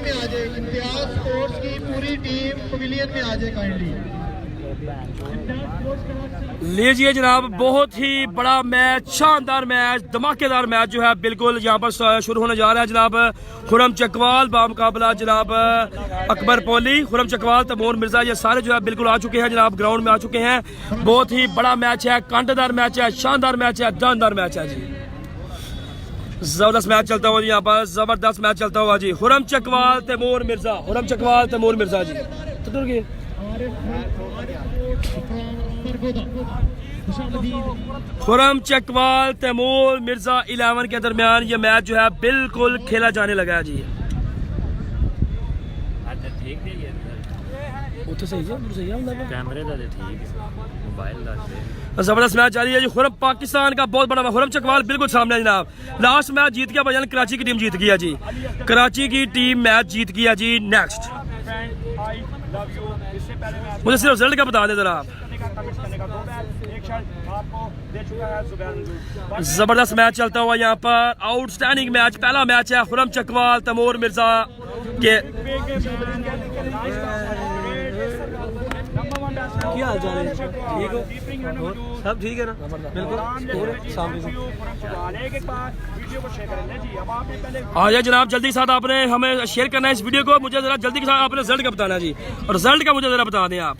में आ जाए, इम्तियाज स्पोर्ट्स की पूरी टीम पवेलियन में आ जाए काइंडली। लीजिए जनाब, बहुत ही बड़ा मैच, शानदार मैच, धमाकेदार मैच जो है बिल्कुल यहाँ पर शुरू होने जा रहा है जनाब। खुरम चकवाल बामुकाबला जनाब अकबर पोली, खुरम चकवाल तैमूर मिर्जा, ये सारे जो है बिल्कुल आ चुके हैं जनाब, ग्राउंड में आ चुके हैं। बहुत ही बड़ा मैच है, कांटेदार मैच है, शानदार मैच है, जानदार मैच है जी। जबरदस्त मैच चलता हुआ जी, यहाँ पर जबरदस्त मैच चलता हुआ जी। खुरम चकवाल तैमूर मिर्जा, खुरम चकवाल तैमूर मिर्जा जी। खुरम चकवाल तैमूर मिर्जा 11 के दरमियान ये मैच जो है बिल्कुल खेला जाने लगा है जी। जबरदस्त मैच जारी है जी। खुरम पाकिस्तान का बहुत बड़ा, खुरम चकवाल बिल्कुल सामने है जनाब। लास्ट मैच जीत गया भाईजान, कराची की टीम जीत गया जी, कराची की टीम मैच जीत गया जी। नेक्स्ट मुझे सिर्फ रिजल्ट का बता दें जरा आप। जबरदस्त मैच चलता हुआ यहाँ पर, आउटस्टैंडिंग मैच, पहला मैच है खुरम चकवाल तैमूर मिर्जा के। क्या हाल चाल है? ठीक हो? सब ठीक है ना? बिल्कुल। आ जाए जनाब, जल्दी के साथ आपने हमें शेयर करना है इस वीडियो को। मुझे जरा जल्दी के साथ आपने रिजल्ट का बताना है जी, और रिजल्ट का मुझे जरा बता दें आप।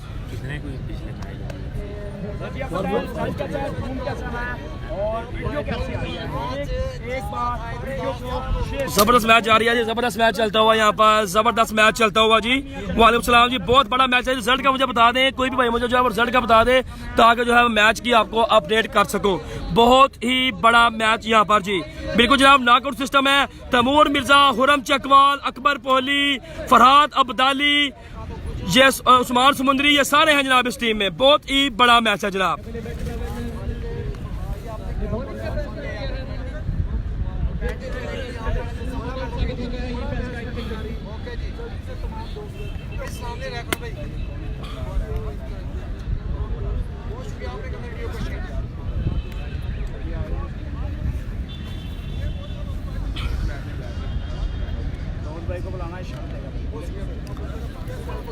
जबरदस्त मैच जारी है जी, जबरदस्त मैच चलता हुआ यहाँ पर, जबरदस्त मैच चलता हुआ जी। वालेकुम सलाम जी, बहुत बड़ा मैच है। रिजल्ट का मुझे बता दें, कोई भी भाई मुझे जो है रिजल्ट का बता दे, ताकि जो है मैच की आपको अपडेट कर सको। बहुत ही बड़ा मैच यहाँ पर जी, बिल्कुल जनाब नॉकआउट सिस्टम है। तैमूर मिर्जा, खुरम चकवाल, अकबर पोहली, फरहाद अब्दाली, ये उस्मान समुंदरी, ये सारे हैं जनाब इस टीम में। बहुत ही बड़ा मैच है जनाब।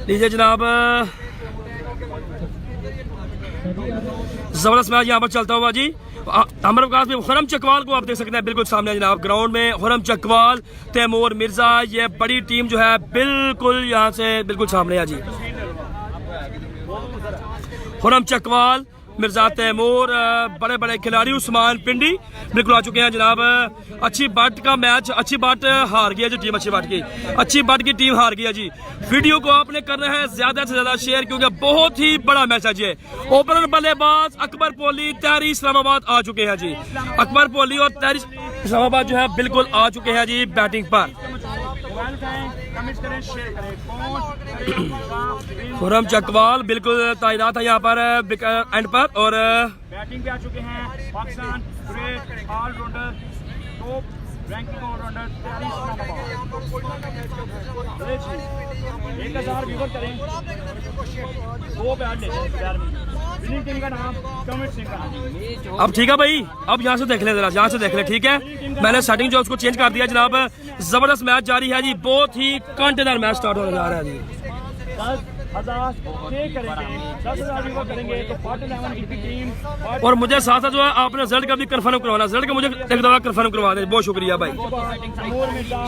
लीजिए जनाब, जबरदस्त मैच यहाँ पर चलता हुआ जी। हमारे पास में खुरम चकवाल को आप देख सकते हैं बिल्कुल सामने जनाब, ग्राउंड में खुरम चकवाल तैमूर मिर्जा, ये बड़ी टीम जो है बिल्कुल यहाँ से बिल्कुल सामने है जी। खुरम चकवाल मिर्जा तैमूर, बड़े बड़े खिलाड़ी उस्मान पिंडी बिल्कुल आ चुके हैं जनाब। अच्छी बाट का मैच, अच्छी बाट हार गया जी टीम, अच्छी बाट की टीम हार गया जी। वीडियो को आपने करना है ज्यादा से ज्यादा शेयर, क्योंकि बहुत ही बड़ा मैच है जी। ओपनर बल्लेबाज अकबर पोली तहरी इस्लामाबाद आ चुके हैं जी। अकबर पोली और तहरी इस्लामाबाद जो है बिल्कुल आ चुके हैं जी बैटिंग पर। खुरम चकवाल बिल्कुल तैनात है यहाँ पर एंड पर, और बैटिंग पे आ चुके हैं Pakistan great allrounder, top ranking allrounder 1000 viewer करें, 2 बैट ले। विनिंग टीम का नाम कमिट सिंह का। अब ठीक है भाई, अब यहाँ से देख ले, जरा यहाँ से देख ले, ठीक है। मैंने सेटिंग जो उसको चेंज कर दिया जनाब। जबरदस्त मैच जारी है जी, बहुत ही कांटेदार मैच स्टार्ट होने जा रहा है जी। 10,000 करेंगे तो 47 की टीम। और मुझे साथ जो है आपने रिजल्ट का भी कंफर्म करवाना, रिजल्ट का मुझे एक दफा कंफर्म करवा दें, बहुत शुक्रिया भाई।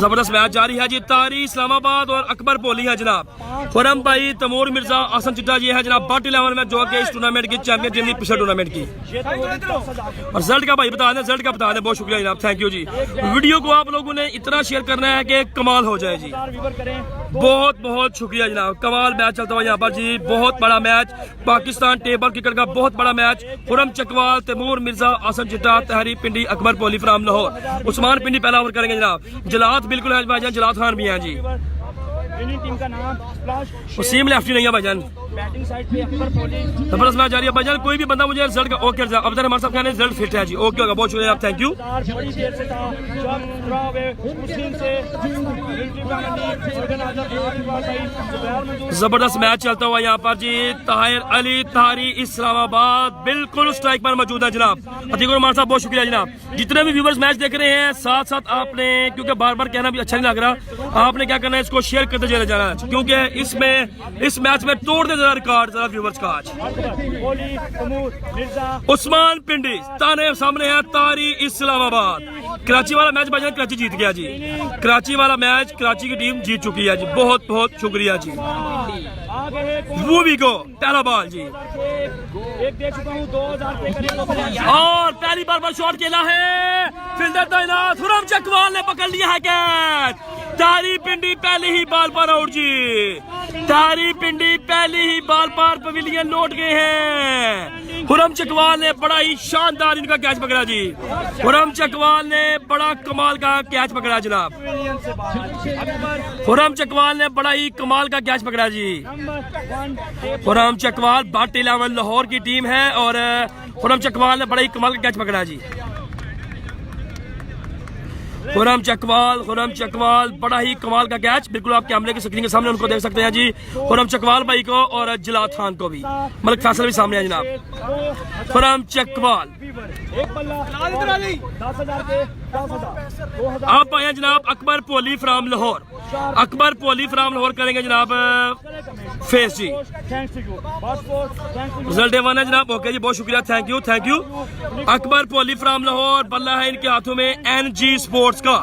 जबरदस्त मैच जारी है जी, तारी इस्लामाबाद और अकबर पोली है जनाब। खुरम भाई तैमूर मिर्जा आसन चिट्टा जी है जनाब, बाट 11 में जो कि इस टूर्नामेंट की चैंपियन टीम, पिछले टूर्नामेंट की। और रिजल्ट का भाई बता दें, रिजल्ट का बता दें, बहुत शुक्रिया जनाब, थैंक यू जी। वीडियो को आप लोगों ने इतना शेयर करना है कि कमाल हो जाए जी। बहुत बहुत शुक्रिया जनाब, कमाल मैच चलता हुआ यहाँ पर जी, बहुत बड़ा मैच, पाकिस्तान टेबल क्रिकेट का बहुत बड़ा मैच। खुरम चकवाल तैमूर मिर्जा आसन चिट्टा तहरी पिंडी अकबर पोली फ्राम लाहौर, उस्मान पिंडी पहला ओवर करेंगे जनाब। जलात बिल्कुल है भाईजान, जलात खान भी हैं जी। विनिंग टीम का नाम स्प्लैश। वसीम लेफ्टी नहीं है भाईजान। बैटिंग साइड पे अकबर पोली। जबरदस्त मैच जारी है भाईजान। कोई भी बंदा मुझे रिजल्ट का ओके अब तक हमारे साथ कहने रिजल्ट फिट है जी। ओके होगा, बहुत शुक्रिया आप, थैंक यू। बड़ी देर से था जब ड्रॉवे मुस्लिम से मिलिट्री कानूनी सुल्तान आजम भाई जबरदस्त मैच चलता हुआ यहाँ पर जी। ताहिर अली तारी इस्लामाबाद बिल्कुल स्ट्राइक पर मौजूद है जनाब। अतीक उमर साहब बहुत शुक्रिया जनाब। जितने भी व्यूवर्स मैच देख रहे हैं साथ साथ आपने, क्योंकि बार बार कहना भी अच्छा नहीं लग रहा, आपने क्या करना है इसको शेयर करते चले जाना है, क्योंकि इस मैच में तोड़ दे जरा रिकॉर्ड जरा व्यूवर्स का। आज पोली तमूर मिर्जा उस्मान पिंडी ताने सामने है तारी इस्लामाबाद। कराची वाला मैच भाईजान कराची जीत गया जी। कराची वाला मैच कराची की टीम जीत चुकी है जी। बहुत बहुत शुक्रिया जी। आगे है वो भी को पहला बॉल जी एक दे चुका हूँ 2000 के करीब और पहली बार पर शॉट खेला है फील्डर तैनात हुरम चकवाल ने पकड़ लिया है कैच। तारी पिंडी पहले ही बॉल पर आउट जी। तारी पिंडी पहले ही बॉल पर पवेलियन लौट गए हैं। हुरम चकवाल ने बड़ा ही शानदार इनका कैच पकड़ा जी। हुरम चकवाल ने बड़ा कमाल का कैच पकड़ा जनाब। हुरम चकवाल ने बड़ा ही कमाल का कैच पकड़ा जी। हुरम चकवाल बट 11 लाहौर की टीम है और हुरम चकवाल ने बड़ा ही कमाल का कैच पकड़ा जी। हुरम चकवाल बड़ा ही कमाल का कैच। बिल्कुल आप कैमरे की स्क्रीन के सामने उनको देख सकते हैं जी। हुरम चकवाल भाई को और जिलाद खान को भी, मलिक फैसल भी सामने है जनाब। हुरम चकवाल एक बल्ला 10,000 के 10,000 आप आए हैं जनाब अकबर पोली फ्राम लाहौर। अकबर पोली फ्राम लाहौर करेंगे जनाब फेस जी। Thanks to you passport result one है जनाब। ओके जी बहुत शुक्रिया, thank you thank you. Akbar Poli from Lahore बल्ला है इनके हाथों में एनजी स्पोर्ट्स का।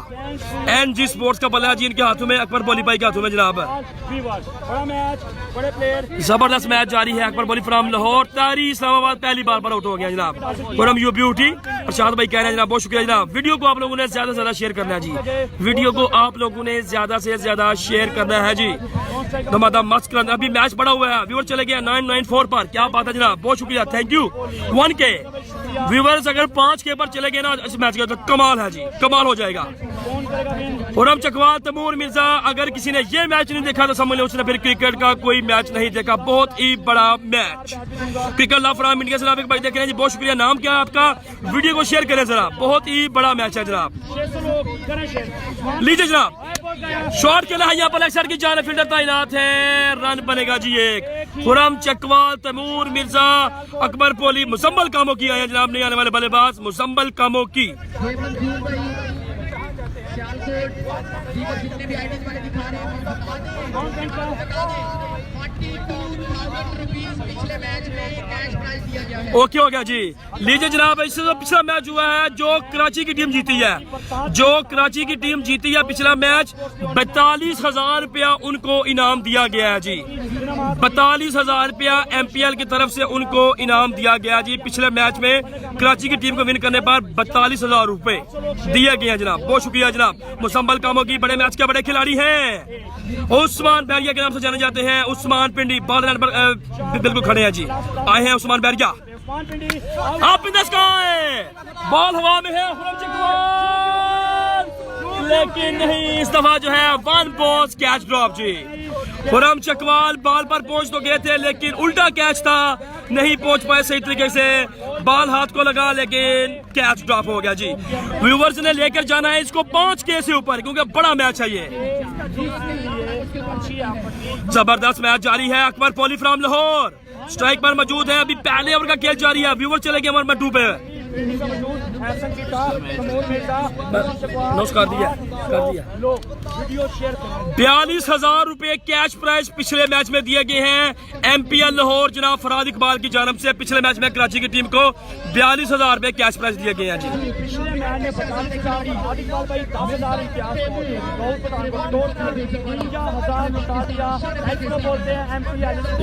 एनजी स्पोर्ट्स का बल्ला है जी इनके हाथों में, अकबर पोली भाई के हाथों में जनाब। बड़ा मैच बड़े प्लेयर जबरदस्त मैच जारी है। अकबर पोली फ्राम लाहौर तारी इस्लामाबाद पहली बार पर आउट हो गया जनाब। और हम यू ब्यूटी प्रशांत भाई कह रहे हैं जनाब बहुत शुक्रिया जनाब। वीडियो को आप लोगों ने ज्यादा से ज्यादा शेयर करना है जी। वीडियो को आप लोगों ने ज्यादा से ज्यादा शेयर करना है जी। धमाधा मस्त करना। अभी मैच बड़ा हुआ है, व्यूअर चले गया 994 पर। क्या बात है जनाब, बहुत शुक्रिया, थैंक यू। 1K व्यूअर्स अगर 5K पर चले गए ना इस मैच का तो कमाल है जी, कमाल हो जाएगा। हुरम चकवाल तमूर मिर्जा, अगर किसी ने ये मैच नहीं देखा तो समझ लो उसने फिर क्रिकेट का कोई मैच नहीं देखा। बहुत ही बड़ा match. Cricket love from India से आप एक भाई देख रहे हैं जी, बहुत शुक्रिया। नाम क्या है आपका? वीडियो को शेयर करें जरा, बहुत ही बड़ा मैच है जनाब। लीजिए जनाब शॉट खेला है यहाँ पर लेग साइड की जाने फील्डर तैनात है, रन बनेगा जी एक। हुरम चकवाल तमूर मिर्जा अकबर पोली मुसम्मल कामों की आए जनाब। नहीं आने वाले बल्लेबाज मुसम्मल कामों की। जितने भी आइटम्स वाले दिखा रहे हैं 42,000 रुपीज पिछले मैच में कैश प्राइज दिया गया है। ओके हो गया जी। लीजिए जनाब इससे जो पिछला मैच हुआ है जो कराची की टीम जीती है, जो कराची की टीम जीती है पिछला मैच 42,000 रुपया उनको इनाम दिया गया है जी। 42,000 रुपया MPL की तरफ से उनको इनाम दिया गया जी। पिछले मैच में कराची की टीम को विन करने पर 42,000 रुपए दिए गए हैं जनाब। बहुत शुक्रिया जनाब। मुसम्मल कामों की बड़े मैच के बड़े खिलाड़ी हैं, उस्मान बैरिया के नाम से जाने जाते हैं। उस्मान पिंडी बॉल लाइन पर बिल्कुल खड़े हैं जी, आए हैं उस्मान बैरिया। आप इन द स्काई, बॉल हवा में है हुरम चकवाल, लेकिन नहीं इस दफा जो है वन बॉल कैच ड्रॉप जी। हुरम चकवाल बॉल पर पहुंच तो गए थे लेकिन उल्टा कैच था, नहीं पहुंच पाए सही तरीके से। बॉल हाथ को लगा लेकिन कैच ड्रॉप हो गया जी। व्यूवर्स ने लेकर जाना है इसको 5K से ऊपर क्योंकि बड़ा मैच है ये। जबरदस्त मैच जारी है। अकबर पोली फ्रॉम लाहौर स्ट्राइक पर मौजूद है। अभी पहले ओवर का खेल जारी है। व्यूवर चले गए हमारे मड्डू पे। नमस्कार दिया कर दिया। 42,000 रुपए कैश प्राइज पिछले मैच में दिए गए हैं MPL लाहौर जनाब फराद इकबाल की जानब से। पिछले मैच में कराची की टीम को 42,000 रुपए कैश प्राइज दिए गए हैं जी।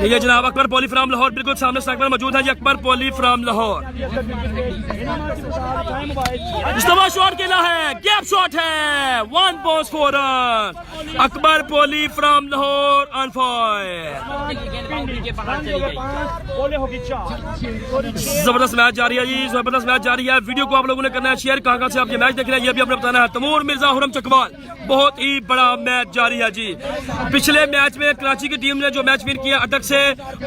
ये जनाब अकबर पोली फ्राम लाहौर बिल्कुल सामने स्ट्राइक पर मौजूद है जी। अकबर पोली फ्राम लाहौर इस दफा शॉट खेला है, गैप शॉट है, 1 ball 4 run. Akbar Poli from Lahore on fire. जबरदस्त मैच जारी है जी, जबरदस्त मैच जारी है। वीडियो को आप लोगों ने करना है शेयर। कहां से आप ये मैच देख रहे हैं ये भी आपने बताना है। तमूर मिर्जा हुरम चकवाल बहुत ही बड़ा मैच जारी है जी। पिछले मैच में कराची की टीम ने जो मैच विन किया अटक से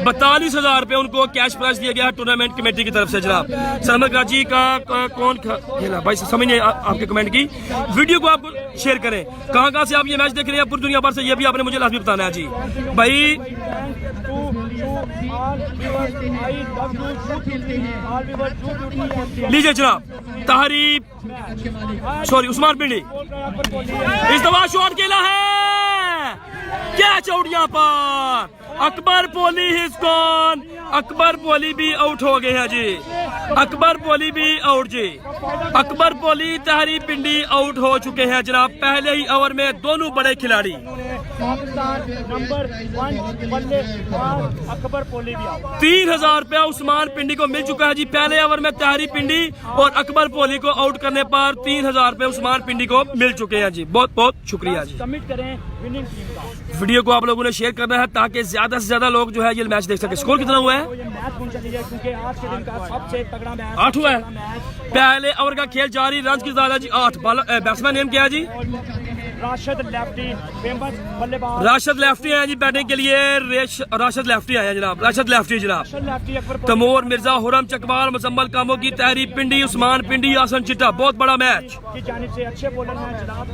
42,000 रुपए उनको कैश प्राइज दिया गया टूर्नामेंट कमेटी की तरफ से जनाब। सलमान कराची का कौन खेला भाई समझ नहीं आपके कमेंट की। वीडियो को आपको शेयर करें, कहाँ से आप ये मैच देख रहे हैं पूरी दुनिया भर से, ये भी आपने मुझे लाजमी बताना है जी भाई। लीजिए जनाब तारीफ सॉरी उस्मान पिंडी इस दफा शॉट खेला है, कैच आउट यहाँ पर अकबर पोली हिज गॉन। अकबर पोली भी आउट हो गए हैं जी, अकबर पोली भी आउट जी। अकबर पोली तारी पिंडी आउट हो चुके हैं जनाब पहले ही ओवर में दोनों बड़े खिलाड़ी। नंबर 1 बल्लेबाज अकबर पोली भी आउट। 3,000 रुपया उस्मान पिंडी को मिल चुका है जी पहले ओवर में तारी पिंडी और अकबर पोली को आउट करने पर 3,000 रुपए उस्मान पिंडी को मिल चुके हैं जी। बहुत बहुत शुक्रिया जी। सबमिट करें विनिंग टीम का। वीडियो को आप लोगों ने शेयर करना है ताकि ज्यादा से ज्यादा लोग जो है ये मैच देख सके। स्कोर कितना हुआ है? तो ये मैच कौन सा लीजिए क्योंकि आज के दिन का सबसे तगड़ा मैच 8 हुआ है। पहले ओवर का खेल जारी, रन की ज्यादा जी 8। बैट्समैन नेम क्या है जी? राशिद लेफ्टी फेमस बल्लेबाज राशिद लेफ्टी हैं जी बैटिंग के लिए। राशिद लेफ्टी आए हैं जनाब, राशिद लेफ्टी जनाब। लेफ्टी अकबर तमोर मिर्जा, हुरम चकवाल, मुजम्मल कामो की, तहरी पिंडी, उस्मान पिंडी, आसन चिट्टा। बहुत बड़ा मैच की जानिब से अच्छे बॉलर हैं जनाब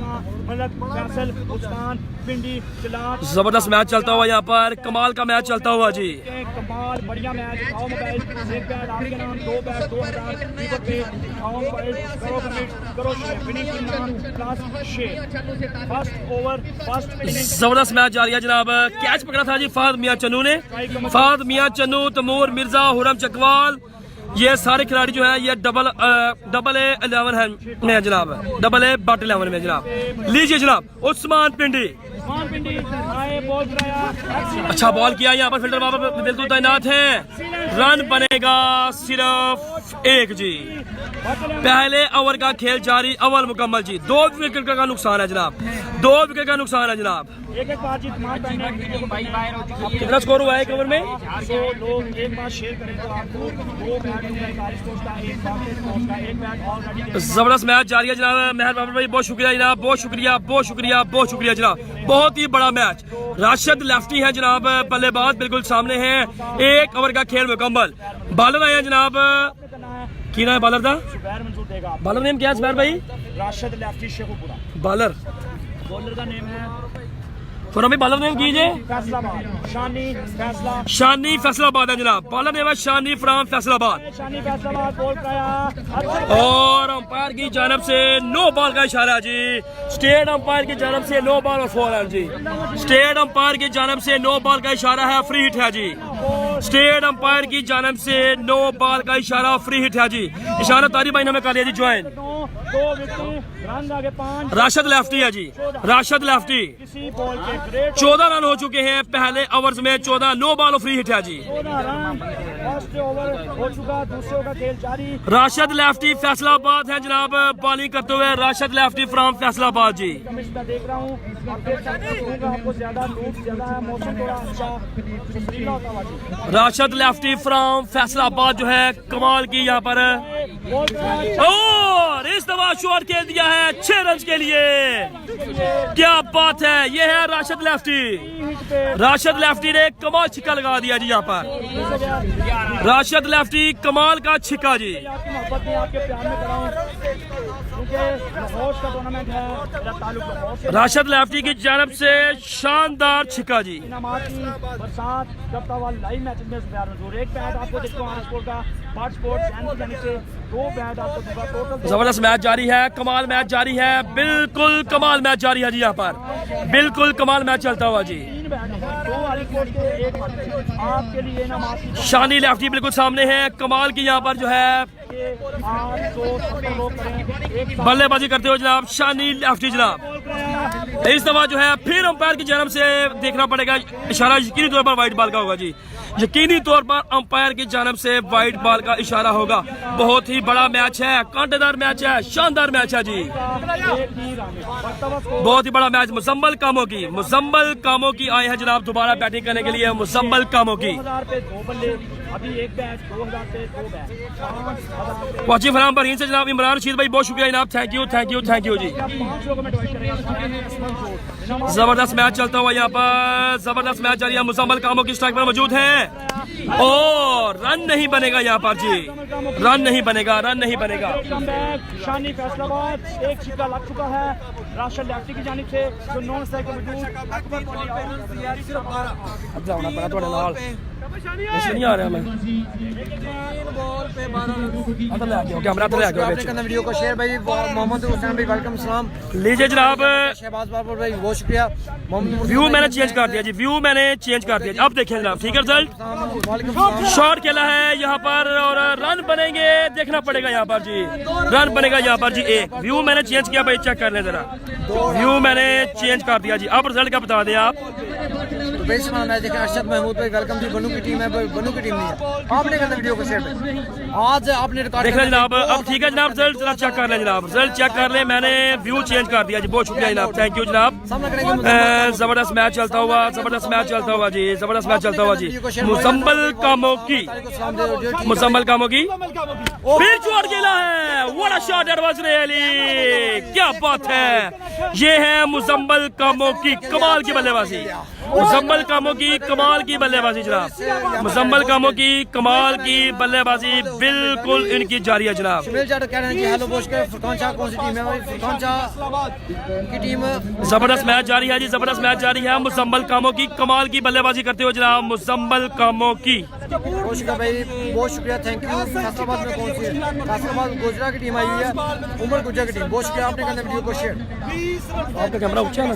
मलक फैसल उस्मान पिंडी जनाब। जबरदस्त मैच चलता हुआ यहाँ पर, कमाल का मैच चलता हुआ जी। कमाल बढ़िया मैच। आओ मोबाइल एक बैट आपके नाम, 2 बैट 2,000 लीवर पे आओ मोबाइल करो कमेंट करो शेयर। विनिंग टीम नाम plus share. First over first inning जबरदस्त मैच जारी है जनाब। कैच पकड़ा था जी फहद मियां चन्नू ने। फहद मियां चन्नू, तमूर मिर्जा, हुरम चकवाल, ये सारे खिलाड़ी जो है ये डबल ए 11 है में जनाब, डबल ए बट 11 में जनाब। लीजिए जनाब उस्मान पिंडी आए बॉल कराया। अच्छा बॉल किया यहाँ पर, फील्डर बाबा बिल्कुल तैनात है। रन बनेगा सिर्फ 1 जी। पहले ओवर का खेल जारी, ओवर मुकम्मल जी। 2 विकेट का नुकसान है जनाब, 2 विकेट का नुकसान है जनाब। एक बातचीत कितना स्कोर हुआ है एक ओवर में? जो लोग एक बार शेयर करें तो आपको 2 बैट 45 स्कोर का, एक बैट ऑलरेडी। जबरदस्त मैच जारी है जनाब। मेहर बाबर भाई बहुत शुक्रिया जनाब, बहुत शुक्रिया बहुत शुक्रिया बहुत शुक्रिया जनाब। बहुत ही बड़ा मैच। राशिद लेफ्टी है जनाब, बल्लेबाज बिल्कुल सामने हैं। 1 ओवर का खेल मुकम्मल। बॉलर आए हैं जनाब, की नाम है बॉलर था? जुबैर मंजूर देगा। बॉलर नेम क्या है जुबैर भाई? Rashid lefty Sheikhupura. Bowler bowler का नेम है फरमी, बॉलर नेम कीजिए। फैसलाबाद शानी फैसला शानी फैसलाबाद है जनाब। बॉलर नेम है शानी फ्राम फैसलाबाद। शानी फैसलाबाद बॉल कराया और अंपायर की जानब से नो बॉल का इशारा जी। स्टेट अंपायर की जानब से नो बॉल और 4 रन जी। स्टेट अंपायर की जानब से नो बॉल का इशारा है, फ्री हिट है जी। स्टेट अंपायर की जानब से नो बॉल का इशारा, फ्री हिट है जी। इशारा तारी भाई ने हमें कर दिया जी ज्वाइन। 2 विकेट रन आगे 5। राशिद लेफ्टी है जी, राशिद लेफ्टी। किसी बॉल के ग्रेट 14 रन हो चुके हैं पहले ओवर्स में, 14 नो बॉल और फ्री हिट है जी। 14 रन फर्स्ट ओवर हो चुका, दूसरे ओवर का खेल जारी। राशिद लेफ्टी फैसलाबाद है जनाब बॉलिंग करते हुए। Rashid lefty from Faisalabad ji. Commissioner देख रहा हूँ आपको ज्यादा लूट ज्यादा है, मौसम थोड़ा अच्छा सुरीला होता हुआ जी। राशिद लेफ्टी फ्रॉम फैसलाबाद जो है कमाल की यहाँ पर। बॉल कराया और इस दफा शॉट खेल दिया है 6 रन के लिए। क्या बात है, ये है राशिद लेफ्टी। राशिद लेफ्टी ने कमाल छिक्का लगा दिया जी यहाँ पर। राशिद लेफ्टी कमाल का छिक्का जी। आपकी मोहब्बत में आपके प्यार में खड़ा हूँ क्योंकि लाहौर का टूर्नामेंट है, मेरा ताल्लुक लाहौर से। राशिद लेफ्टी की जानब से शानदार छिक्का जी। इनामात की बरसात करता हुआ लाइव मैच में जुबैर मंजूर। 1 बैट आपको देखो स्पोर्ट का पार्ट स्पोर्ट्स यानी से 2 बैट आपको दूंगा। टोटल जबरदस्त मैच जारी है, कमाल मैच जारी है, बिल्कुल कमाल मैच जारी है जी यहाँ पर। बिल्कुल कमाल मैच चलता हुआ जी। 3 बैट 2 वाली कोर्ट के 1 आपके लिए इनामात की शानी लेफ्टी बिल्कुल सामने है, कमाल की यहाँ पर जो है बल्लेबाजी करते हो जनाब शानी लेफ्टी जनाब। इस दफा जो है फिर अंपायर की जानब से देखना पड़ेगा, इशारा यकीनी तौर पर वाइट बॉल का होगा जी। यकीनी तौर पर अंपायर की जानब से वाइट बॉल का इशारा होगा। बहुत ही बड़ा मैच है, कांटेदार मैच है, शानदार मैच है जी। बहुत ही बड़ा मैच। मुजम्मल कामो की आए हैं जनाब दोबारा बैटिंग करने के लिए। मुजम्मल कामो की 2000 पे 2 बल्ले अभी एक बैच 2000 पे 2 बैच 5000 पे वाची फराम बरीन से जनाब इमरान रशीद भाई बहुत शुक्रिया जनाब, thank you thank you thank you जी। 5 लोगों में डिवाइड करेगा। जबरदस्त मैच चलता हुआ यहाँ पर, जबरदस्त मैच जारी है। मुजम्मल कामो की स्ट्राइक पर मौजूद है और रन नहीं बनेगा यहाँ पर जी, रन नहीं बनेगा, रन नहीं बनेगा। शानी फैसलाबाद एक छिक्का लग चुका है राशिद लेफ्टी की जानिब से जो नॉन स्ट्राइक मौजूद अकबर नहीं आ रहा मैं वीडियो को शेयर भाई। मोहम्मद हुसैन भाई वेलकम सलाम। लीजिए जनाब, शहबाज बाबर भाई बहुत शुक्रिया। व्यू मैंने चेंज कर दिया जी, व्यू मैंने चेंज कर दिया जी। अब देखिए जनाब, ठीक है रिजल्ट शॉट खेला है यहाँ पर और रन बनेंगे, देखना पड़ेगा यहाँ पर जी, रन बनेगा यहाँ पर जी। एक व्यू मैंने चेंज किया भाई, चेक कर लें जरा, व्यू मैंने चेंज कर दिया जी। अब रिजल्ट का बता दें आप। मैच देखें अरशद महमूद भाई वेलकम जी। बनू की टीम है, बनू की टीम नहीं है। आपने करना वीडियो को शेयर भाई। आज आपने रिकॉर्ड देख लें जनाब, अब ठीक है जनाब, रिजल्ट जरा चेक कर लें जनाब, रिजल्ट चेक कर लें। मैंने व्यू चेंज कर दिया जी, बहुत शुक्रिया जनाब, थैंक यू जनाब। जबरदस्त मैच चलता हुआ, जबरदस्त मैच चलता हुआ जी, जबरदस्त मैच चलता हुआ जी। मुजम्मल कामो की, मुजम्मल कामो की फिर शॉट खेला है, what a shot that was really, क्या बात है। ये है मुजम्मल कामो की कमाल की बल्लेबाजी, मुजम्मल कामो की कमाल की बल्लेबाजी जनाब, मुजम्मल कामो की कमाल की बल्लेबाजी बिल्कुल इनकी जारी है जनाब। कह रहे हैं कि हेलो बोश के फुरकान शाह कौन सी टीम है भाई? फुरकान शाह की टीम। जबरदस्त मैच जारी है जी, जबरदस्त मैच जारी है। मुजम्मल कामो की कमाल की बल्लेबाजी करते हुए जनाब, मुजम्मल कामो की बहुत शुक्रिया भाई, बहुत शुक्रिया, थैंक यू। फैसलाबाद में कौन सी है? फैसलाबाद गुजरा की टीम आई हुई है, उमर गुजरा की टीम। बहुत शुक्रिया, आपने करना वीडियो को शेयर। आपका कैमरा ऊंचा है ना,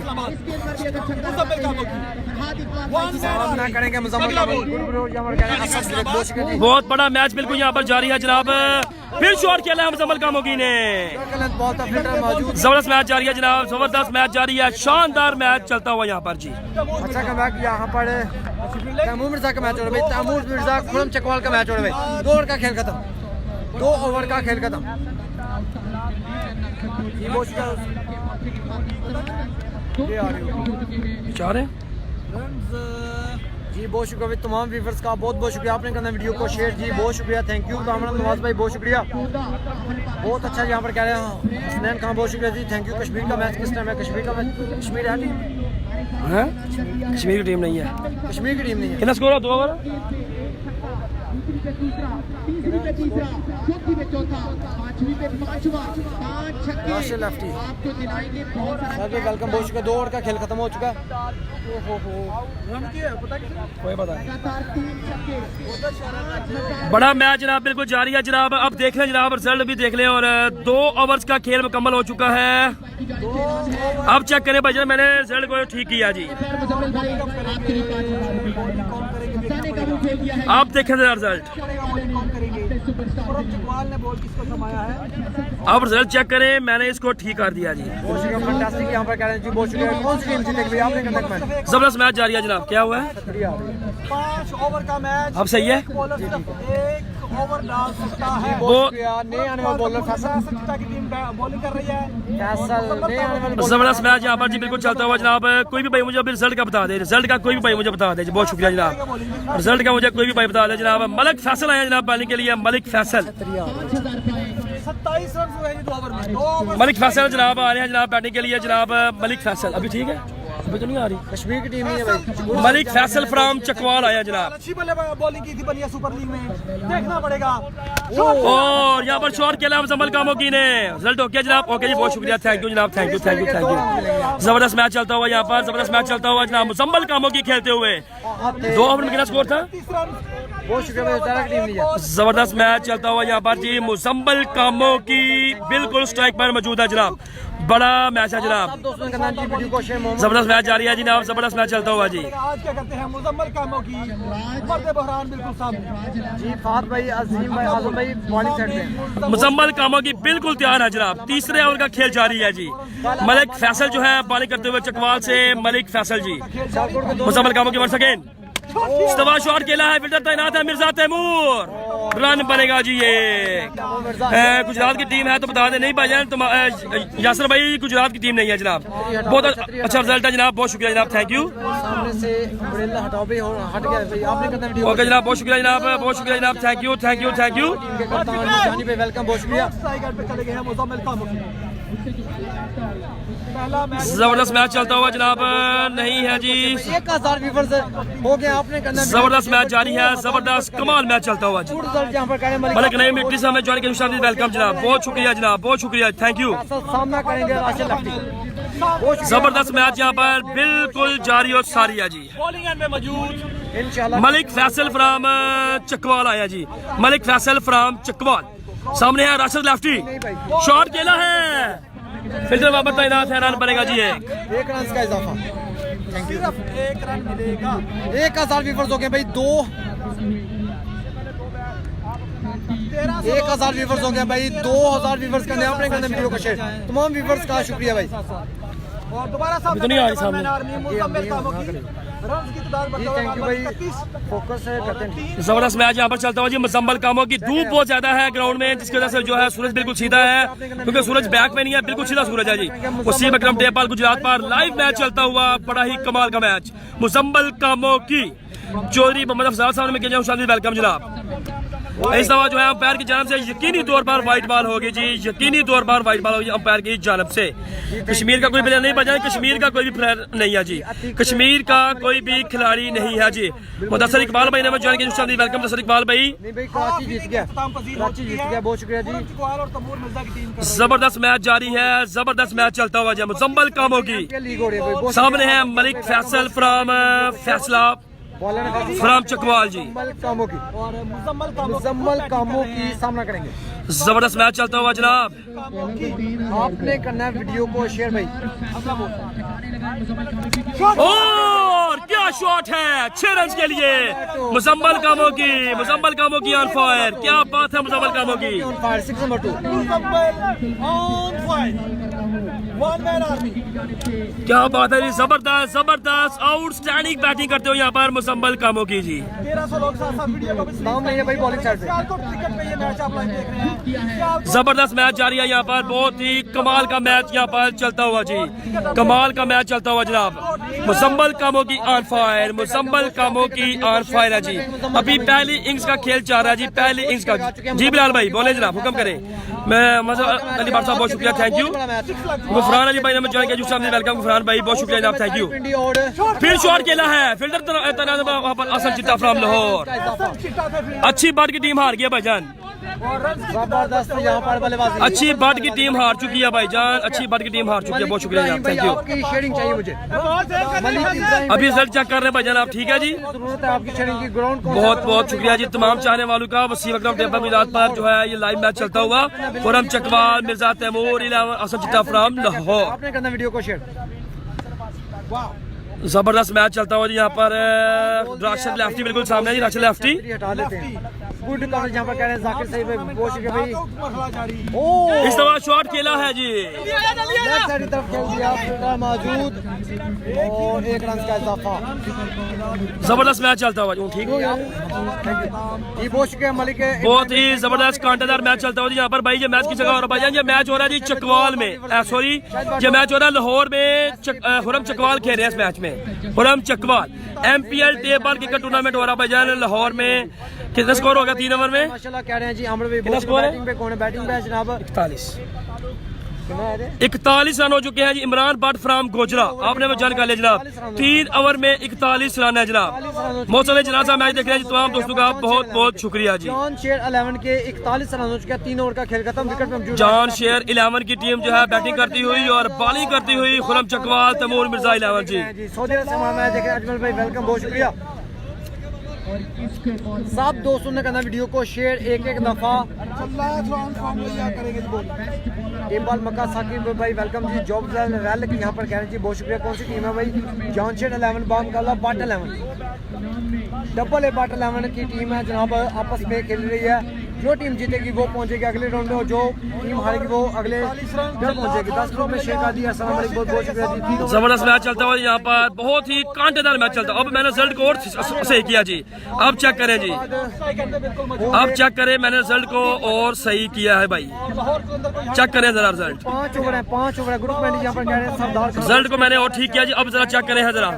सामना करेंगे मुजम्मल कामो। बहुत शुक्रिया जी। बहुत बड़ा मैच बिल्कुल यहाँ पर जारी है जनाब। फिर शॉट खेला है मुजम्मल कामो की ने, बॉल का फिल्टर मौजूद। जबरदस्त मैच जारी है जनाब, जबरदस्त मैच जारी है, शानदार मैच चलता हुआ यहाँ पर जी। अच्छा कमबैक यहाँ पर तैमूर मिर्जा का मैच हो रहा है भाई। तैमूर मिर्जा खुरम चकवाल का मैच हो रहा है भाई। 2 ओवर का खेल खत्म, 2 ओवर का खेल खत्म। ये आ रही हो चाह रहे जी। बहुत शुक्रिया भाई तमाम व्यूअर्स का, बहुत बहुत शुक्रिया, आपने करना वीडियो को शेयर जी। बहुत शुक्रिया, थैंक यू। कामरान नवाज भाई बहुत शुक्रिया, बहुत अच्छा यहाँ पर कह रहे हैं। हसनैन खान बहुत शुक्रिया जी, थैंक यू। कश्मीर का मैच किस टाइम है? कश्मीर का मैच, कश्मीर है टीम, हैं? कश्मीर की टीम नहीं है, कश्मीर की टीम नहीं है। कितना स्कोर है? 2 ओवर राशिद लेफ्टी वेलकम, बहुत शुक्रिया। 2 ओवर का खेल खत्म हो चुका है। कोई पता नहीं। बड़ा मैच जनाब बिल्कुल जारी है जनाब। अब देख लें जनाब, रिजल्ट भी देख लें और 2 ओवर्स का खेल मुकम्मल हो चुका है। अब चेक करें भाई, मैंने रिजल्ट को ठीक किया जी। आप देखें जरा रिजल्ट, अब रिजल्ट चेक करें, मैंने इसको ठीक कर दिया जी। फैंटास्टिक यहाँ पर कह रहे हैं जी, बहुत शुक्रिया। कौन सी टीम जीतेगी भैया? आपने करना मैच। जबरदस्त मैच जारी है जनाब, क्या हुआ है? 5 ओवर का मैच। अब सही है, 1 ओवर डाल सकता है। बहुत नए आने वाले बॉलर फैसल की टीम बॉलिंग कर रही है। नए आने वाले जबरदस्त मैच यहाँ पर जी बिल्कुल चलता हुआ जनाब। कोई भी भाई मुझे अभी रिजल्ट का बता दे, रिजल्ट का कोई भी भाई मुझे बता दे जी। बहुत शुक्रिया जनाब, रिजल्ट का मुझे कोई भी भाई बता दे जनाब। मलिक फैसल आया जनाब बॉलिंग के लिए, मलिक फैसल, 27 रन हुए हैं 2 ओवर में। मलिक फैसल जनाब आ रहे हैं जनाब बैटिंग के लिए जनाब। मलिक फैसल अभी ठीक है, अभी तो नहीं आ रही। कश्मीर की टीम नहीं है भाई। मलिक फैसल फ्रॉम चकवाल आया जनाब। अच्छी बॉलिंग की थी बलिया सुपर लीग में, देखना पड़ेगा। और यहाँ पर शॉट खेला मुजम्मल कामो की ने, रिजल्ट ओके जनाब, ओके जी, बहुत शुक्रिया, थैंक यू जनाब, thank you thank you thank you. जबरदस्त मैच चलता हुआ यहाँ पर, जबरदस्त मैच चलता हुआ जनाब। मुजम्मल कामो की खेलते हुए 2 ओवर में कितना स्कोर था? बहुत शुक्रिया भाई, उतारा की टीम नहीं है। जबरदस्त मैच चलता हुआ यहाँ पर जी। मुजम्मल कामो की बिल्कुल स्ट्राइक पर मौजूद है जनाब, बड़ा मैच है जनाब। दोस्तों का नाम जी वीडियो को शेयर। मोहम्मद जबरदस्त मैच जारी है जनाब, जबरदस्त मैच चलता हुआ जी। आज क्या करते हैं मुजम्मल कामो की मर्द बहरान बिल्कुल सामने जी। फात भाई, अजीम भाई, आजम भाई बॉलिंग साइड पे। मुजम्मल कामो की बिल्कुल तैयार है जनाब। तीसरे ओवर का खेल जारी है जी। मलिक फैसल जो है बॉलिंग करते हुए चकवाल से, मलिक फैसल जी। मुजम्मल कामो की वंस अगेन इस्तवा शॉट खेला है, फील्डर तैनात है मिर्जा तैमूर, रन बनेगा जी ये। गुजरात की टीम है तो बता दें, नहीं भाईजान तुम यासर भाई गुजरात की टीम नहीं है जनाब। बहुत अच्छा रिजल्ट है जनाब, बहुत शुक्रिया जनाब, थैंक यू। सामने से अम्ब्रेला हटाओ भाई, और हट गया भाई, आपने कितना वीडियो ओके जनाब, बहुत शुक्रिया जनाब, बहुत शुक्रिया जनाब, thank you thank you thank you. Team के कप्तान जानी भाई वेलकम, बहुत शुक्रिया। जबरदस्त मैच चलता हुआ जनाब, नहीं है जी 1000 व्यूअर्स हो गए, आपने करना जबरदस्त मैच जारी है, जबरदस्त कमाल मैच चलता हुआ जी। रिजल्ट यहाँ पर करें मलिक नईम मिट्टी से हमें ज्वाइन किया, वेलकम जनाब, बहुत शुक्रिया जनाब, बहुत शुक्रिया, थैंक यू। सामना करेंगे राशिद लफ्टी। जबरदस्त मैच यहाँ पर बिल्कुल जारी और सारी है जी। बॉलिंग एंड में मौजूद इंशाल्लाह मलिक फैसल फ्राम चकवाल आया जी, मलिक फैसल फ्राम चकवाल, सामने है राशिद लेफ्टी, शॉट खेला है, फिल्डर वापस तैनात है, रन बनेगा जी एक। 1 रन का इजाफा, सिर्फ 1 रन मिलेगा। 1000 व्यूअर्स हो गए भाई, 1000 व्यूअर्स हो गए भाई, 2000 व्यूअर्स करने आपने करना वीडियो को शेयर। तमाम व्यूअर्स का शुक्रिया भाई। और दोबारा तो नहीं आ रही सामने। जी थैंक यू भाई, फोकस करते हैं। जबरदस्त मैच यहाँ पर चलता हुआ जी। मुजम्मल कामों की धूप बहुत ज्यादा है ग्राउंड में, जिसकी वजह से जो है सूरज बिल्कुल सीधा है, क्योंकि सूरज बैक में नहीं है, बिल्कुल सीधा सूरज है जी। वसीम अकरम टेपाल गुजरात पर लाइव मैच चलता हुआ, बड़ा ही कमाल का मैच। मुजम्मल कामों की चौधरी मोहम्मद अफजाल साहब में किया, वेलकम जनाब। इस दफा जो है अंपायर की जानब से यकीनी तौर पर व्हाइट बॉल होगी जी, यकीनी तौर पर व्हाइट बॉल होगी अंपायर की जानब से। कश्मीर का कोई प्लेयर नहीं बचा, कश्मीर का कोई भी प्लेयर नहीं है जी, कश्मीर का कोई भी खिलाड़ी नहीं है जी। मुदस्सर इकबाल भाई ने ज्वाइन किया, वेलकम मुदस्सर इकबाल भाई। नहीं भाई कराची जीत गया, कराची जीत गया, बहुत शुक्रिया जी। जबरदस्त मैच जारी है, जबरदस्त मैच चलता हुआ जी। मुजम्मल कामों की लीग हो रही है भाई, सामने है मलिक फैसल फ्राम फैसला फ्राम चकवाल जी। मुजम्मल कामों की सामना करेंगे। जबरदस्त मैच चलता हुआ जनाब, आपने करना है वीडियो को शेयर भाई। और क्या शॉट है 6 रन के लिए मुजम्मल कामों की, मुजम्मल कामों की ऑन फायर, क्या बात है मुजम्मल कामों की। 6 नंबर 2 क्या बात है जी, जबरदस्त जबरदस्त आउटस्टैंडिंग बैटिंग करते हो यहाँ पर मुजम्मल कामों की जी। 1300 लोग साथ वीडियो को नाम नहीं है भाई बॉलिंग साइड पे। क्रिकेट में ये मैच आप लाइव देख रहे हैं। जबरदस्त मैच जारी है यहाँ पर, बहुत ही कमाल का मैच यहाँ पर चलता हुआ जी, कमाल का मैच चलता हुआ जनाब। मुजम्मल कामों की ऑन फायर, मुजम्मल कामों की ऑन फायर है जी। अभी पहली इनिंग्स का खेल चल रहा है जी, पहली इनिंग्स का जी। बिलाल भाई बोले जनाब, हुक्म करें। मैं अली बार साहब बहुत शुक्रिया, थैंक यू। गुफरान अली भाई ने ज्वाइन किया, वेलकम गुफरान भाई, बहुत शुक्रिया जनाब, थैंक यू। फिर शॉट खेला है, फिल्डर वहाँ पर असल चिट्टा फ्राम लाहौर। अच्छी बट की टीम हार गई भाईजान, जबरदस्त यहाँ पर बल्लेबाजी। अच्छी बट की टीम हार चुकी है भाईजान, अच्छी बट की टीम हार चुकी है, बहुत शुक्रिया जनाब, थैंक यू। आपकी शेयरिंग चाहिए मुझे मलिक इब्राहिम, अभी रिजल्ट चेक कर रहे हैं भाईजान आप, ठीक है जी। जरूरत है आपकी शेयरिंग की। ग्राउंड को बहुत बहुत शुक्रिया जी तमाम चाहने वालों का। वसीम अकरम टेपा गुजरात पर जो है ये लाइव मैच चलता हुआ, खुरम चकवाल, मिर्जा तैमूर, असद चिट्टा फ्राम लाहौर। आपने करना वीडियो को शेयर। जबरदस्त मैच चलता हुआ जी यहाँ पर। राशिद लेफ्टी बिल्कुल सामने है जी, राशिद लेफ्टी। हटा लेते हैं। गुड कवरेज यहाँ पर कह रहे हैं जाकिर सही भाई, बहुत शुक्रिया भाई। ओ इस दफा शॉट खेला है जी, लेफ्ट साइड की तरफ खेल दिया, फिल्डर मौजूद और 1 रन का इजाफा। जबरदस्त मैच चलता हुआ जी, ठीक हो गया। ये बहुत शुक्रिया मलिक, बहुत ही जबरदस्त कांटेदार मैच चलता हुआ जी यहाँ पर भाई। ये मैच की जगह और भाईजान ये मैच हो रहा है जी चकवाल में, सॉरी ये मैच हो रहा है लाहौर में। खुरम चकवाल खेल रहे हैं इस मैच में, Khurram Chakwal. MPL table cricket tournament हो रहा है भाईजान लाहौर में। कितना स्कोर होगा 3 ओवर में? माशाल्लाह कह रहे हैं जी अमर भाई, कितना स्कोर है? बैटिंग पे कौन है? बैटिंग पे है जनाब 41 रन हो चुके हैं जी। इमरान भट्ट फ्राम गोजरा, आपने वो जान कर लिया जनाब। 3 ओवर में 41 रन है जनाब। मौसम जनाजा मैच देख रहे हैं जी, तमाम दोस्तों का बहुत बहुत शुक्रिया जी। जॉन शेर 11 के 41 रन हो चुके हैं, 3 ओवर का खेल खत्म। विकेट पे जॉन शेर 11 की टीम जो है बैटिंग करती हुई और बॉलिंग करती हुई खुरम चकवाल, तैमूर मिर्जा 11 जी। सऊदी अरब से हमारा मैच देख रहे हैं अजमल भाई, वेलकम, बहुत शुक्रिया। सब दोस्तों ने करना वीडियो को शेयर एक दफा। टेबल मक्का साकिब भाई वेलकम जी। जॉब रैल की यहाँ पर कह रहे हैं जी, बहुत शुक्रिया। कौन सी टीम है भाई? जॉन शेड 11 बाम काला बट 11 डबल ए बट 11 की टीम है जनाब, आपस में खेल रही है। जो टीम जीतेगी वो पहुंचेगी अगले राउंड में और जो टीम हारेगी वो अगले घर पहुंचेगी। 10 करोड़ में शेयर कर दिया। अस्सलाम वालेकुम, बहुत बहुत शुक्रिया जी। जबरदस्त मैच चलता हुआ यहाँ पर, बहुत ही कांटेदार मैच चलता है। अब मैंने रिजल्ट को और सही किया जी, अब चेक करें जी, अब चेक करें, मैंने रिजल्ट को और सही किया है भाई, चेक करें जरा रिजल्ट। 5 ओवर है, 5 ओवर है। ग्रुप में यहाँ पर कह रहे हैं सरदार रिजल्ट को मैंने और ठीक किया जी, अब जरा चेक करें जरा।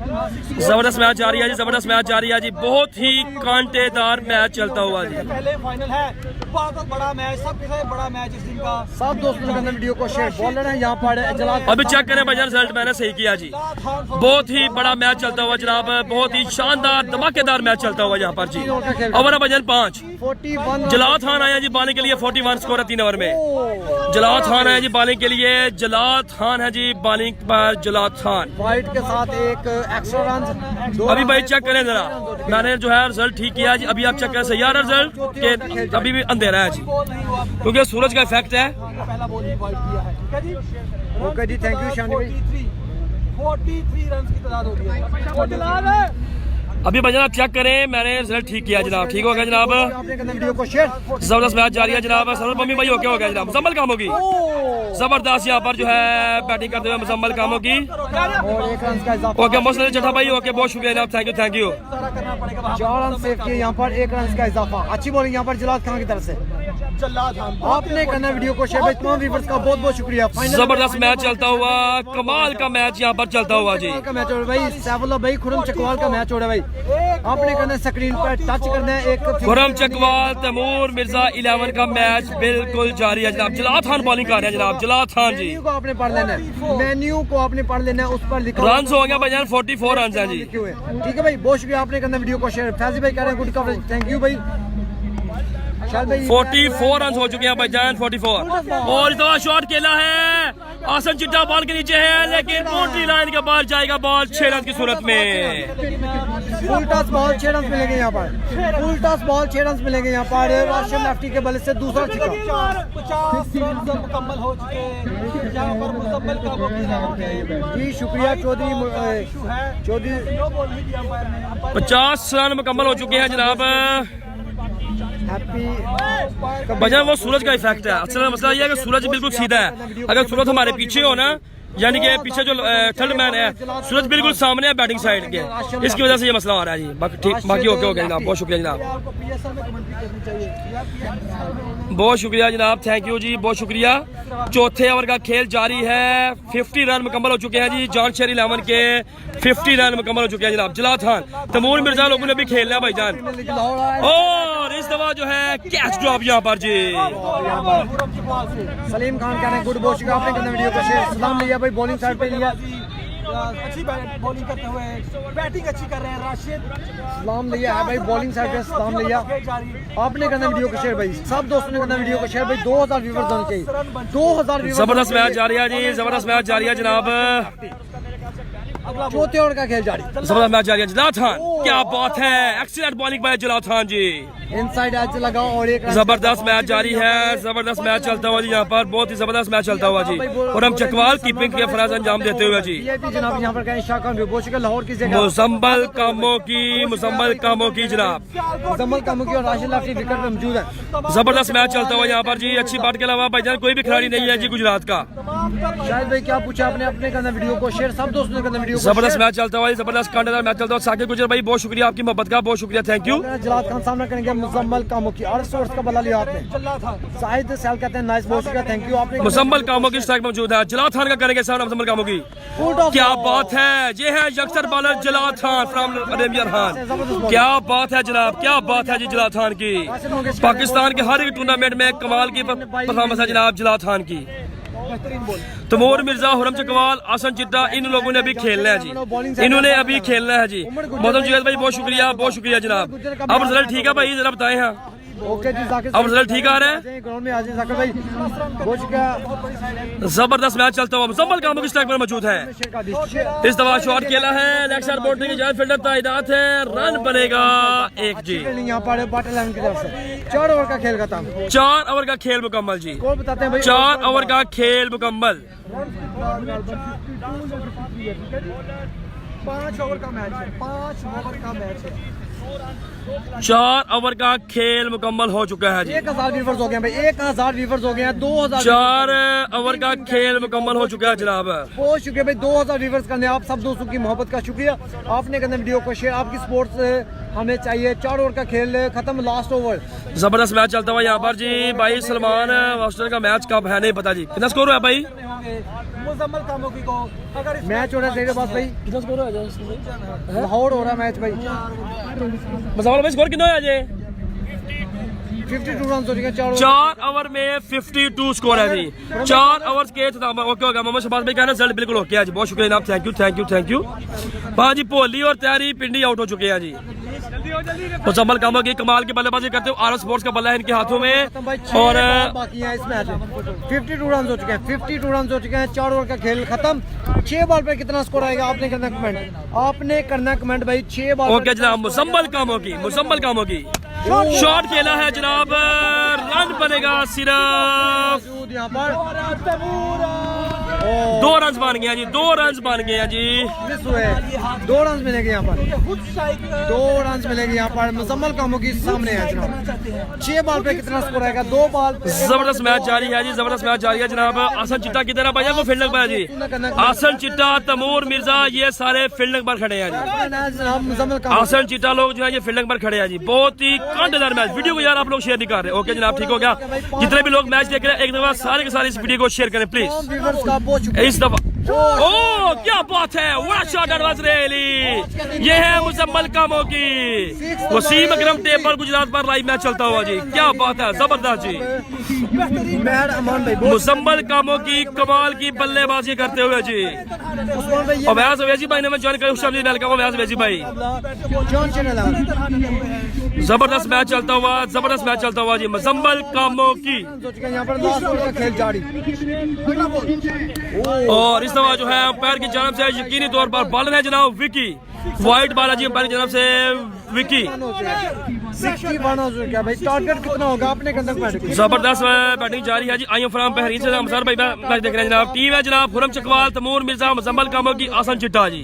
जबरदस्त मैच जारी है जी, जबरदस्त मैच जारी है जी, बहुत ही कांटेदार मैच चलता हुआ जी। पहले फाइनल है, बहुत बड़ा मैच, सबके साथ बड़ा मैच इस दिन का। सब दोस्तों ने वीडियो को शेयर। बॉलर है यहाँ पर जलाल। अभी चेक करें भाई, रिजल्ट मैंने सही किया जी, बहुत ही बड़ा मैच चलता हुआ जनाब, बहुत ही शानदार धमाकेदार मैच चलता हुआ यहाँ पर जी। ओवर भजन 5 41 जलाल खान आया जी बालिंग के लिए, 41 स्कोर है 3 ओवर में। जलाल खान आया जी बालिंग के लिए, जलाल खान है जी बालिंग पर, जलाल खान वाइट के साथ एक एक्स्ट्रा रन। अभी भाई चेक करें जरा, मैंने जो है रिजल्ट ठीक किया जी, अभी आप चेक करें सही आ रहा रिजल्ट के, अभी भी अंधेरा है जी क्योंकि सूरज का इफेक्ट है। पहला बॉल ही वाइट किया है, ठीक है जी। ओके जी, थैंक यू शानी भाई। 43 रन की तादाद हो गई है। अभी भाई जनाब चेक करें, मैंने रिजल्ट ठीक किया जनाब, ठीक हो गया जनाब। आपने करना वीडियो को शेयर। जबरदस्त मैच जारी है जनाब, सरल मम्मी भाई ओके हो गया जनाब। मुजम्मल काम होगी, जबरदस्त यहाँ पर जो है बैटिंग करते हुए मुजम्मल काम होगी और 1 रन का इजाफा। ओके मसले चटा भाई ओके, बहुत शुक्रिया जनाब, thank you thank you. 4 run save किए यहाँ पर, 1 रन का इजाफा। अच्छी बॉलिंग यहाँ पर जलाल खान की तरफ से। आपने करना वीडियो को शेयर भाई। तमाम व्यूअर्स का बहुत बहुत शुक्रिया। जबरदस्त मैच चलता हुआ, कमाल का मैच यहाँ पर चलता हुआ जी। का मैच हो रहा है भाई, सैफुल्लाह भाई खुरम चकवाल का मैच हो रहा है भाई। आपने करना है स्क्रीन पर टच करना है एक खुरम चकवाल तैमूर मिर्जा 11 का मैच बिल्कुल जारी है जनाब। जलाल खान बॉलिंग कर रहे हैं जनाब, जलाल खान जी। मेन्यू को आपने पढ़ लेना है, मेन्यू को आपने पढ़ लेना है, उस पर लिखा रन हो गया भाई 44 रन है जी। ठीक है भाई, बहुत शुक्रिया। आपने करना वीडियो को शेयर। फैजी भाई कह रहे हैं गुड कवरेज, थैंक यू भाई। 44 रन हो चुके हैं भाईजान, 44। और इस दफा शॉट खेला है, आसन चिट्टा बॉल के नीचे है लेकिन बाउंड्री लाइन के बाहर जाएगा बॉल 6 रन की सूरत में। फुल टॉस बॉल 6 रन मिलेंगे यहाँ पर, फुल टॉस बॉल 6 रन मिलेंगे यहाँ पर। राशिद लेफ्टी के बल्ले से दूसरा छक्का। 50 रन मुकम्मल हो चुके हैं यहाँ पर। मुकम्मल का वो जी शुक्रिया चौधरी। 50 रन मुकम्मल हो चुके हैं जनाब। हैप्पी वजह वो सूरज का इफेक्ट है। असल मसला ये है कि सूरज बिल्कुल सीधा है, अगर सूरज हमारे पीछे हो ना, यानी कि पीछे जो थर्ड मैन है सूरज बिल्कुल सामने है बैटिंग साइड के, इसकी वजह से ये मसला आ रहा है जी। बाकी ओके हो गया जनाब, बहुत शुक्रिया जनाब, बहुत शुक्रिया जनाब, थैंक यू जी, बहुत शुक्रिया। चौथे ओवर का खेल जारी है, 50 रन मुकम्मल हो चुके हैं जी। जॉन शेर 11 के 50 रन मुकम्मल हो चुके हैं जनाब। जलाल खान तैमूर मिर्जा लोगों ने भी खेलना है भाईजान, और इस दफा जो है कैच ड्रॉप यहाँ पर जी। सलीम खान कह रहे हैं गुड, बहुत शुक्रिया। आपने करना वीडियो को शेयर। सलाम लिया भाई, बॉलिंग साइड पे लिया, अच्छी बॉलिंग करते हुए बैटिंग अच्छी कर रहे हैं राशिद। सलाम लिया है भाई, बॉलिंग साइड पे सलाम लिया। आपने करना वीडियो को शेयर भाई, सब दोस्तों ने करना वीडियो को शेयर भाई। 2000 व्यूअर्स होने चाहिए, 2000 व्यूअर्स। जबरदस्त मैच जारी है जी, जबरदस्त मैच जारी है जनाब। चौथे ओवर का खेल जारी, जबरदस्त मैच जारी है। जलाल खान क्या बात है, excellent bowling by Jalal Khan ji. Inside edge लगा और एक जबरदस्त मैच जारी है, जबरदस्त मैच चलता हुआ जी यहाँ पर, बहुत ही जबरदस्त मैच चलता हुआ जी। और हम चकवाल कीपिंग के फराज अंजाम देते हुए जी। जनाब यहाँ पर कहें शाह खान बहुत शुक्रिया। लाहौर की जगह मुसम्मल कामों की जनाब, मुसम्मल कामों की और राशिद लाफी विकेट पे मौजूद है। जबरदस्त मैच चलता हुआ यहाँ पर जी। अच्छी बात के अलावा भाईजान कोई भी खिलाड़ी नहीं है जी गुजरात का। शायद भाई क्या पूछा आपने, अपने करना वीडियो को शेयर, सब दोस्तों ने करना वीडियो को जबरदस्त मैच चलता हुआ, जबरदस्त कांटेदार मैच चलता हुआ। साकिब गुजर भाई बहुत शुक्रिया आपकी मोहब्बत का, बहुत शुक्रिया, थैंक यू। जलाल खान सामना करेंगे मुसम्मल कामों की, 8 ओवर का बल्ला लिया आपने। शाहिद सैल कहते हैं नाइस, बहुत शुक्रिया, थैंक यू। आपने मुसम्मल कामों की स्ट्राइक मौजूद है, जलाल खान का करेंगे सामना मुसम्मल कामों की। क्या बात है, ये है youngster bowler Jalal Khan from Arabian Khan. क्या बात है जनाब, क्या बात है जी जलाल खान की। पाकिस्तान के हर एक टूर्नामेंट में कमाल की परफॉर्मेंस है जनाब जलाल खान की। तैमूर मिर्जा, हुरम चकवाल, आसन चिट्टा, इन लोगों ने अभी खेलना है जी, इन्होंने अभी खेलना है जी। मौसम जुवैद भाई बहुत शुक्रिया, बहुत शुक्रिया जनाब। अब रिजल्ट ठीक है भाई, जरा बताएं। हाँ ओके जी जाकिर, अब रिजल्ट ठीक आ रहा है, ग्राउंड में आ जाए जाकिर भाई, बहुत शुक्रिया। जबरदस्त मैच चलता हुआ। मुसम्मल कामों की स्ट्राइक पर मौजूद है, इस दफा शॉट खेला है, लेग साइड बाउंड्री की जाए, फील्डर ताइदाद है, रन बनेगा 1 जी। यहाँ पर बॉटल लाइन की तरफ से 4 ओवर का खेल खत्म, 4 ओवर का खेल मुकम्मल जी। को बताते हैं भाई, 4 ओवर का खेल मुकम्मल। 5 ओवर का मैच है, 5 ओवर का मैच है। 4 ओवर का खेल मुकम्मल हो चुका है जी। 1000 व्यूवर्स हो गए हैं भाई, 1000 व्यूवर्स हो गए हैं। 2000 4 ओवर का खेल मुकम्मल हो चुका है जनाब। बहुत शुक्रिया भाई, 2000 व्यूवर्स करने आप सब दोस्तों की मोहब्बत का शुक्रिया। आपने करने वीडियो को शेयर, आपकी सपोर्ट हमें चाहिए। 4 ओवर का खेल खत्म, लास्ट ओवर। जबरदस्त मैच चलता हुआ यहाँ पर जी। भाई सलमान ऑस्ट्रेलिया का मैच कब है नहीं पता जी। कितना स्कोर है भाई? मैच हो रहा है बस भाई, कितना स्कोर है? लाहौर हो रहा है मैच भाई। मसाला भाई स्कोर कितना है आज? 52 रन हो चुके हैं 4 4 ओवर में 52 स्कोर है जी। 4 ओवर के ओके हो गया। मोहम्मद शहबाज भाई कहना रिजल्ट बिल्कुल ओके है जी। बहुत शुक्रिया जनाब, thank you thank you thank you. हाँ जी, भोली और तैयारी पिंडी आउट हो चुके हैं जी। मुकम्मल कामों की कमाल की बल्लेबाजी करते हुए आर स्पोर्ट्स का बल्ला है इनके हाथों में। और बाकी है इस मैच में 52 रन हो चुके हैं, 52 रन हो चुके हैं। 4 ओवर का खेल खत्म। 6 बॉल पे कितना स्कोर आएगा आपने करना कमेंट, आपने करना कमेंट भाई। 6 बॉल ओके जनाब, मुसम्मल कामों की शॉट खेला है जनाब। रन बनेगा सिर्फ यहाँ पर 2 रन बन गया जी। 2 रन बन गया जी। 2 रन मिलेंगे यहाँ पर, 2 रन मिलेंगे यहाँ पर। मुजम्मल कामों की सामने है जनाब। 6 बॉल पे कितना स्कोर आएगा? 2 बॉल। जबरदस्त मैच जारी है जी, जबरदस्त मैच जारी है जनाब। आसन चिट्टा किधर है भैया? वो फील्डिंग पर है जी। आसन चिट्टा, तैमूर मिर्जा, ये सारे फील्डिंग पर खड़े हैं जी। आसन चिट्टा लोग जो है ये फील्डिंग पर खड़े हैं जी। बहुत ही कांटेदार मैच। वीडियो को यार आप लोग शेयर नहीं कर रहे। ओके जनाब, ठीक हो गया। जितने भी लोग मैच देख रहे हैं एक दफा सारे के सारे इस वीडियो को शेयर करें प्लीज। इस दफा ओ क्या बात है, व्हाट शॉट एडवांस रेली। ये है मुजम्मल कामों की। वसीम अकरम टेप पर गुजरात पर लाइव मैच चलता हुआ जी। क्या बात है, जबरदस्त जी। मुजम्मल कामों की कमाल की बल्लेबाजी करते हुए जी। अवैस अवैसी भाई ने मैं ज्वाइन किया। अवैस अवैसी भाई, जबरदस्त मैच चलता हुआ, जबरदस्त मैच चलता हुआ जी। मुजम्मल कामों की और इस दफा जो है अंपायर की जानब से यकीनी तौर पर बॉलर है जनाब विकी। वाइट बॉल है जी अंपायर की जानब से विकी। 61 हो चुका है भाई। टारगेट कितना होगा आपने कंदक? जबरदस्त बैटिंग जारी है जी। आई एम फ्राम बहरीन से हमसर भाई मैच देख रहे हैं जनाब। टीम है जनाब खुरम चकवाल, तैमूर मिर्जा, मुजम्मल कामों की, आसन चिट्टा जी।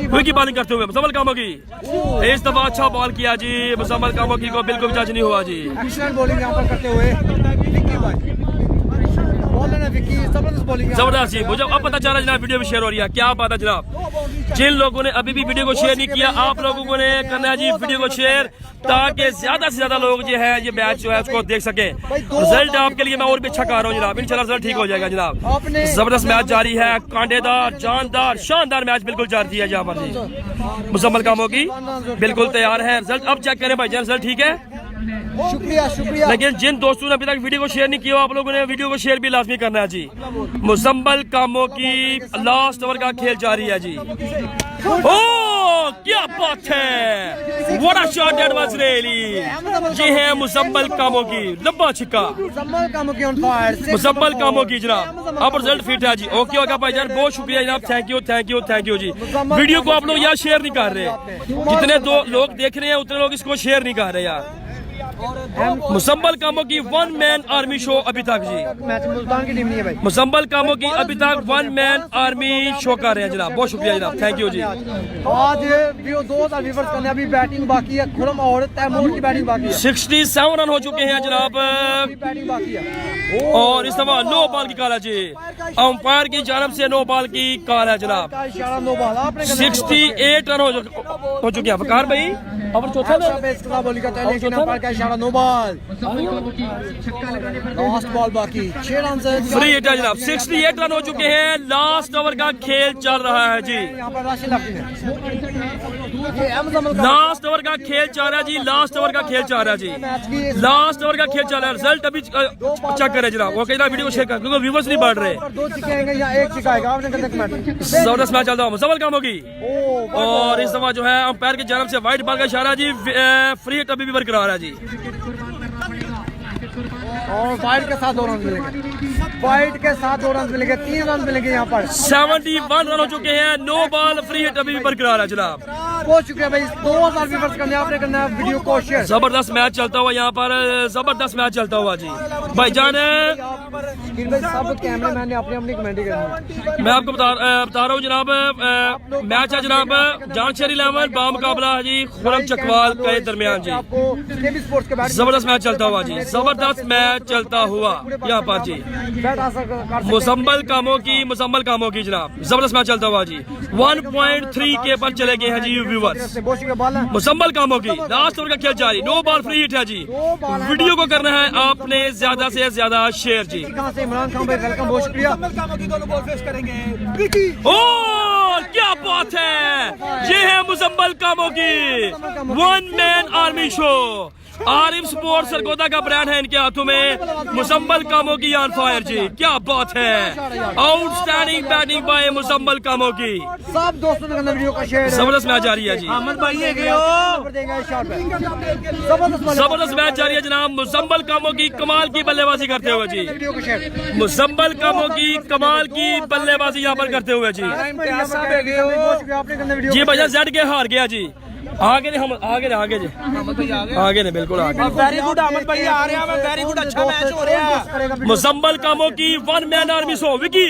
विकी बॉलिंग करते हुए मुजम्मल कामों की। इस दफा अच्छा बॉल किया जी। मुजम्मल कामों की को बिल्कुल जज नहीं हुआ जी। एक्सीलेंट बॉलिंग यहाँ पर करते हुए विकी भाई। जबरदस्त जी। मुझे अब पता चला जनाब वीडियो भी शेयर हो रही है। क्या बात है जनाब। जिन लोगों ने अभी भी वीडियो को शेयर नहीं किया, आप लोगों ने करना है जी वीडियो को शेयर, ताकि ज्यादा से ज्यादा लोग जो है ये मैच जो है उसको देख सके। रिजल्ट आपके लिए मैं और भी अच्छा कर रहा हूँ जनाब। इंशाल्लाह रिजल्ट ठीक हो जाएगा जनाब। जबरदस्त मैच जारी है, कांटेदार, जानदार, शानदार मैच बिल्कुल जारी है जहाँ पर जी। मुजम्मल कामों की बिल्कुल तैयार है। रिजल्ट अब चेक करें भाई, रिजल्ट ठीक है। शुक्रिया शुक्रिया। लेकिन जिन दोस्तों ने अभी तक वीडियो को शेयर नहीं किया, आप लोगों ने वीडियो को शेयर भी लाजमी करना है जी। मुजम्मल कामों की लास्ट ओवर का खेल जारी है जी। ओ क्या बात है, what a shot that was really. ये है मुजम्मल कामों की, लंबा छिक्का। मुजम्मल कामों की ऑन फायर। मुजम्मल कामों की जनाब। अब रिजल्ट फिट है जी। ओके होगा भाई जान, बहुत शुक्रिया जनाब। Thank you thank you thank you जी। वीडियो को आप लोग यार शेयर नहीं कर रहे। जितने दो लोग देख रहे हैं उतने लोग इसको शेयर नहीं कर रहे यार। मुजम्मल कामों की 1 मैन आर्मी शो अभी तक जी। मैच मुल्तान की टीम नहीं है भाई। मुजम्मल कामों की अभी तक 1 मैन आर्मी शो कर रहे हैं जनाब। बहुत शुक्रिया जनाब, थैंक यू जी। आज 2000 व्यूअर्स करने अभी बैटिंग बाकी है। खुरम और तैमूर की बैटिंग बाकी है। 67 रन हो चुके हैं जनाब। बैटिंग बाकी है और इस दफा नो बॉल की कॉल है जी। अंपायर की जानब से नो बॉल की कॉल है जनाब। 68 रन हो चुके हैं फकार भाई। और चौथा नो बॉल, लास्ट बॉल बाकी 6 रन से फ्री हिट है जनाब। 68 रन हो चुके हैं। लास्ट ओवर का खेल चल रहा है जी। यहाँ पर राशि लगती है। लास्ट ओवर का खेल चल रहा है जी। लास्ट ओवर का खेल चल रहा है जी। लास्ट ओवर का खेल चल रहा है। रिजल्ट अभी चेक करें जनाब। ओके जनाब, वीडियो को शेयर कर क्योंकि व्यूअर्स नहीं बढ़ रहे। 2 छक्के आएंगे या 1 छक्का आएगा। आपने जबरदस्त मैच चल रहा है मुजम्मल कामों की। और इस दफा जो है अंपायर की जानब से व्हाइट बॉल का इशारा जी। फ्री हिट अभी भी बरकरार है जी। और वाइड के साथ 2 रन मिलेंगे। वाइड के साथ 2 रन मिलेंगे। 3 रन मिलेंगे यहाँ पर। 71 रन हो चुके हैं। नो बॉल, फ्री हिट अभी भी बरकरार है जनाब। बहुत शुक्रिया भाई। 2000 व्यूअर्स करने आपने करना है वीडियो को शेयर। जबरदस्त मैच चलता हुआ यहाँ पर, जबरदस्त मैच चलता हुआ जी। भाईजान शकील भाई सब कैमरामैन ने अपनी अपनी कमेंट्री करनी। मैं आपको बता रहा हूँ जनाब, मैच है जनाब जानशहर 11 बामुकाबला है जी खुरम चकवाल के दरमियान जी। आपको केबी स्पोर्ट्स के बैट जबरदस्त मैच चलता हुआ जी, जबरदस्त मैच चलता हुआ यहाँ पर जी। बैट हासिल कर सकते हैं। मुसम्मल कामों की जनाब जबरदस्त मैच चलता हुआ जी। 1.3 के पर चले गए हैं जी व्यूवर्स। बहुत शुक्रिया बॉल है। मुसम्मल कामों की लास्ट ओवर का खेल जारी, नो बॉल फ्री हिट है जी। वीडियो को करना है आपने ज्यादा से ज्यादा शेयर जी। कहाँ से इमरान खान भाई वेलकम, बहुत शुक्रिया। ओ क्या बात है, ये है मुसम्मल कामों की 1 man army show. Arif sports Sargodha का ब्रांड है इनके हाथों में। मुसम्मल कामों की ऑन फायर जी, क्या बात है, आउटस्टैंडिंग बैटिंग बाय मुसम्मल कामों की। सब दोस्तों ने वीडियो का शेयर जबरदस्त मैच जारी है जी, जबरदस्त मैच जारी है जनाब। मुसम्मल कामों की कमाल की बल्लेबाजी करते हुए जी, मुसम्मल कामों की कमाल की बल्लेबाजी यहाँ पर करते हुए जी। जी भैया जेड के हार गया जी। आगे ने हम आगे जी, आगे ने बिल्कुल आगे। वेरी गुड अहमद भाई आ रहे हैं, वेरी गुड, अच्छा मैच हो रहा है। मुसम्मल कामों की 1 मैन आर्मी शो विकी।